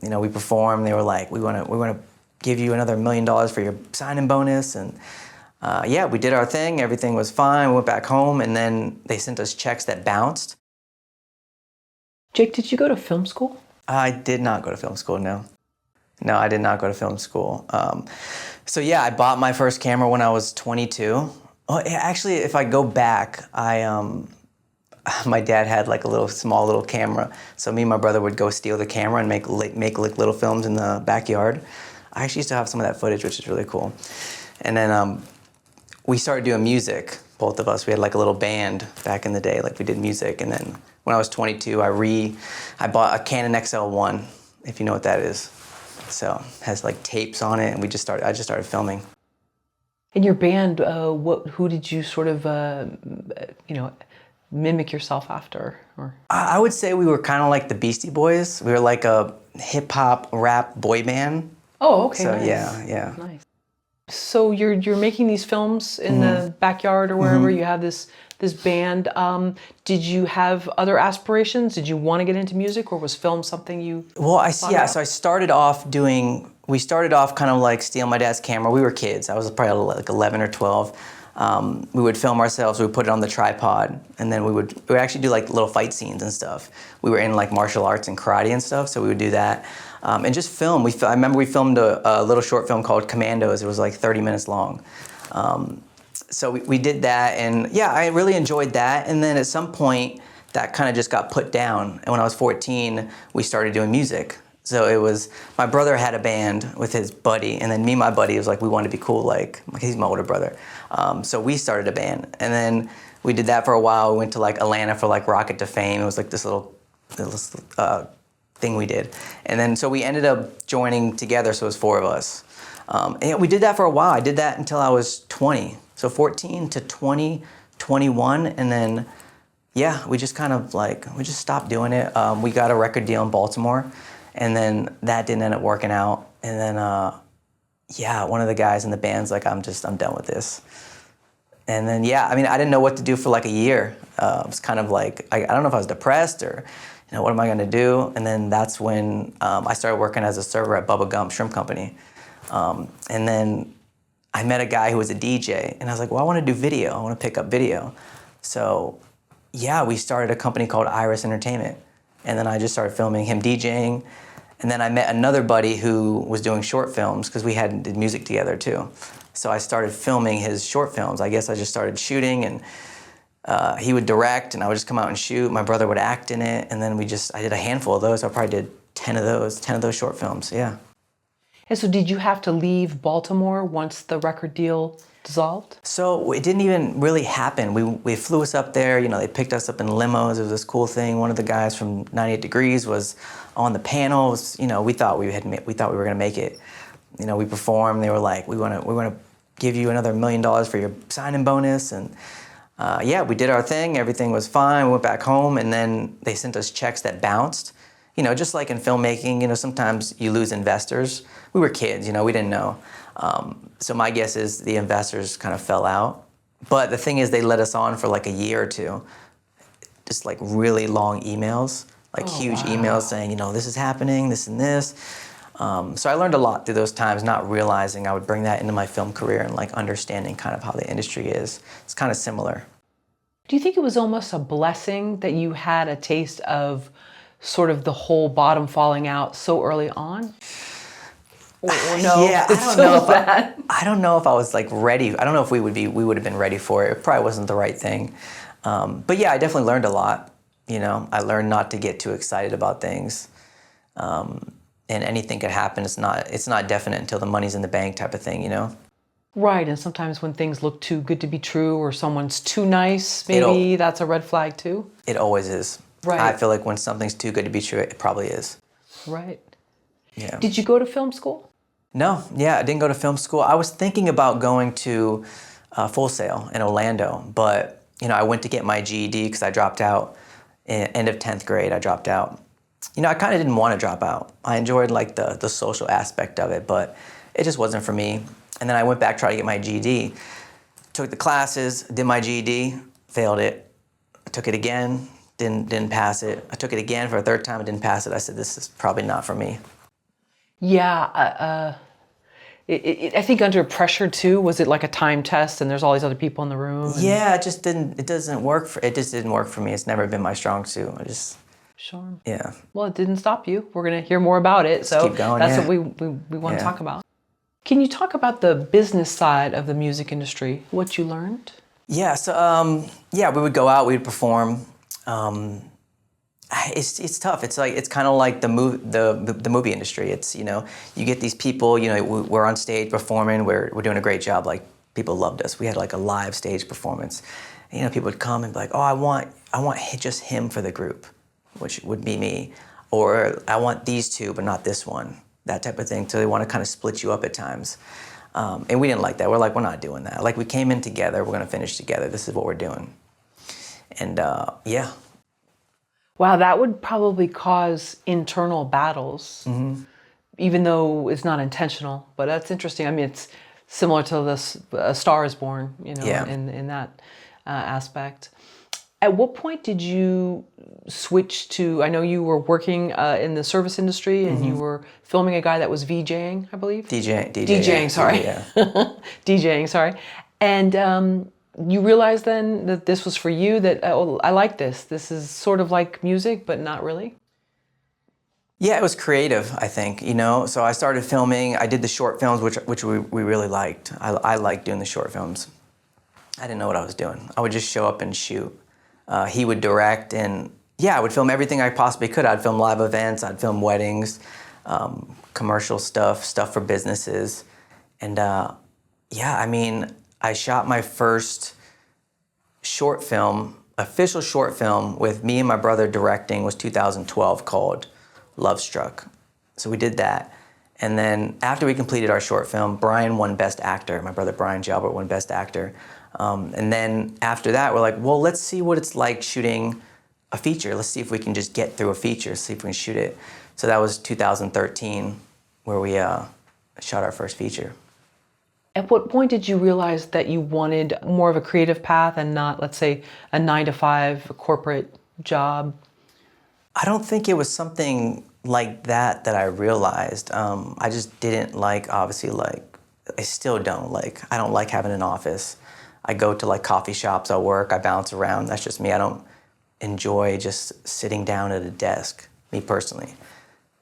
You know, we performed. They were like, we want to give you another $1 million for your signing bonus. And yeah, we did our thing. Everything was fine. We went back home, and then they sent us checks that bounced. Jake, did you go to film school? I did not go to film school, no. No, I did not go to film school. So yeah, I bought my first camera when I was 22. Oh, actually, if I go back, my dad had like a small little camera. So me and my brother would go steal the camera and make like little films in the backyard. I actually still have some of that footage, which is really cool. And then we started doing music, both of us. We had like a little band back in the day, like we did music. And then when I was 22, I bought a Canon XL1, if you know what that is. So it has like tapes on it, and I just started filming. In your band, who did you sort of, mimic yourself after? Or I would say we were kind of like the Beastie Boys. We were like a hip hop rap boy band. Oh, okay. So nice. yeah. Nice. So you're making these films in the backyard or wherever. You have this band. Did you have other aspirations? Did you want to get into music, or was film something you? Well, so I started off we started off kind of like stealing my dad's camera. We were kids. I was probably like 11 or 12. We would film ourselves. We would put it on the tripod, and then we would actually do like little fight scenes and stuff. We were in like martial arts and karate and stuff, so we would do that. And just film. I remember we filmed a little short film called Commandos. It was like 30 minutes long. So we did that, and yeah, I really enjoyed that. And then at some point, that kind of just got put down. And when I was 14, we started doing music. So it was, my brother had a band with his buddy, and then me and my buddy was like, we wanted to be cool, like, he's my older brother. So we started a band, and then we did that for a while. We went to like Atlanta for like Rocket to Fame. It was like this little thing we did. And then so we ended up joining together, so it was 4 of us. And we did that for a while. I did that until I was 20. So 14 to 20, 21, and then yeah, we just kind of like, we just stopped doing it. We got a record deal in Baltimore, and then that didn't end up working out. And then yeah, one of the guys in the band's like, I'm done with this. And then yeah, I mean, I didn't know what to do for like a year. It was kind of like, I don't know if I was depressed or, what am I gonna do? And then that's when I started working as a server at Bubba Gump Shrimp Company. And then I met a guy who was a DJ, and I was like, well, I want to do video. I want to pick up video. So yeah, we started a company called Iris Entertainment. And then I just started filming him DJing. And then I met another buddy who was doing short films, because we did music together too. So I started filming his short films. I guess I just started shooting, and he would direct, and I would just come out and shoot. My brother would act in it, and then I did a handful of those. I probably did 10 of those short films, yeah. And so did you have to leave Baltimore once the record deal dissolved? So it didn't even really happen. We flew us up there, they picked us up in limos. It was this cool thing. One of the guys from 98 Degrees was on the panels. We thought we were gonna make it. We performed. They were like, we want to give you another $1 million for your signing bonus. And yeah, we did our thing. Everything was fine. We went back home, and then they sent us checks that bounced. Just like in filmmaking, sometimes you lose investors. We were kids, we didn't know. So my guess is the investors kind of fell out. But the thing is, they let us on for like a year or two. Just like really long emails, like huge emails saying, this is happening, this and this. So I learned a lot through those times, not realizing I would bring that into my film career and like understanding kind of how the industry is. It's kind of similar. Do you think it was almost a blessing that you had a taste of sort of the whole bottom falling out so early on? Or no? Yeah, I don't know if I was like ready. I don't know if we would have been ready for it. It probably wasn't the right thing. But yeah, I definitely learned a lot. I learned not to get too excited about things. And anything could happen. It's not definite until the money's in the bank type of thing, Right, and sometimes when things look too good to be true, or someone's too nice, maybe that's a red flag too? It always is. Right. I feel like when something's too good to be true, it probably is. Right. Yeah. Did you go to film school? No, yeah, I didn't go to film school. I was thinking about going to Full Sail in Orlando, but I went to get my GED because I dropped out. End of 10th grade, I dropped out. I kind of didn't want to drop out. I enjoyed like the social aspect of it, but it just wasn't for me. And then I went back, tried to get my GED. Took the classes, did my GED, failed it. I took it again, didn't pass it. I took it again for a third time, I didn't pass it. I said, this is probably not for me. Yeah, I think under pressure too. Was it like a time test, and there's all these other people in the room? Yeah, it just didn't. It doesn't work for. It just didn't work for me. It's never been my strong suit. I just. Sure. Yeah. Well, it didn't stop you. We're gonna hear more about it. So keep going, that's yeah. what we want to Yeah. talk about. Can you talk about the business side of the music industry? What you learned? Yeah. So yeah, we would go out. We'd perform. It's tough. It's kind of like the movie industry. It's, you know, you get these people. You know, we're on stage performing. We're doing a great job. Like, people loved us. We had like a live stage performance. And, you know, people would come and be like, oh, I want just him for the group, which would be me, or I want these two but not this one. That type of thing. So they want to kind of split you up at times. And we didn't like that. We're like, we're not doing that. Like, we came in together. We're going to finish together. This is what we're doing. And yeah. Wow, that would probably cause internal battles, even though it's not intentional. But that's interesting. I mean, it's similar to this A Star Is Born, you know, Yeah. in that aspect. At what point did you switch to? I know you were working in the service industry, and you were filming a guy that was VJing, I believe. DJing, sorry. Yeah. DJing, sorry. And you realized then that this was for you, that, oh, I like this. This is sort of like music, but not really? Yeah, it was creative, I think, you know. So I started filming. I did the short films, which we really liked. I liked doing the short films. I didn't know what I was doing. I would just show up and shoot. He would direct, and yeah, I would film everything I possibly could. I'd film live events, I'd film weddings, commercial stuff for businesses. And yeah, I mean, I shot my first short film, official short film, with me and my brother directing, was 2012, called Love Struck. So we did that. And then after we completed our short film, Brian won Best Actor. My brother Brian Jalbert won Best Actor. And then after that, we're like, well, let's see what it's like shooting a feature. Let's see if we can just get through a feature, see if we can shoot it. So that was 2013, where we shot our first feature. At what point did you realize that you wanted more of a creative path and not, let's say, a 9-to-5 corporate job? I don't think it was something like that I realized. I just didn't like, obviously, like, I still don't like, I don't like having an office. I go to like coffee shops, I work, I bounce around. That's just me. I don't enjoy just sitting down at a desk, me personally.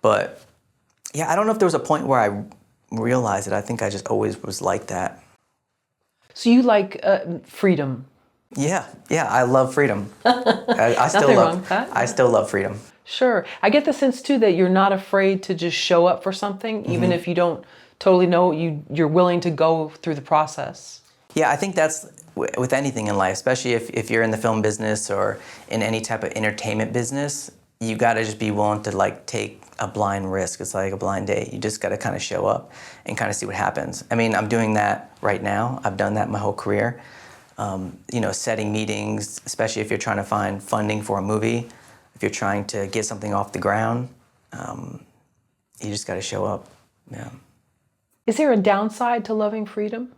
But yeah, I don't know if there was a point where I realized it. I think I just always was like that. So you like freedom? Yeah, I love freedom. I still Nothing love, wrong with that. I still love freedom. Sure. I get the sense too that you're not afraid to just show up for something, even if you don't totally know, you're willing to go through the process. Yeah, I think that's with anything in life, especially if you're in the film business or in any type of entertainment business, you gotta just be willing to like take a blind risk. It's like a blind date. You just gotta kind of show up and kind of see what happens. I mean, I'm doing that right now. I've done that my whole career. You know, setting meetings, especially if you're trying to find funding for a movie, if you're trying to get something off the ground, you just gotta show up, yeah. Is there a downside to loving freedom?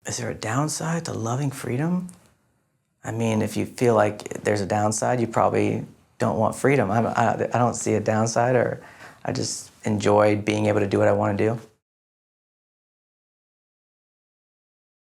Is there a downside to loving freedom? I mean, if you feel like there's a downside, you probably don't want freedom. I don't see a downside, or I just enjoy being able to do what I want to do.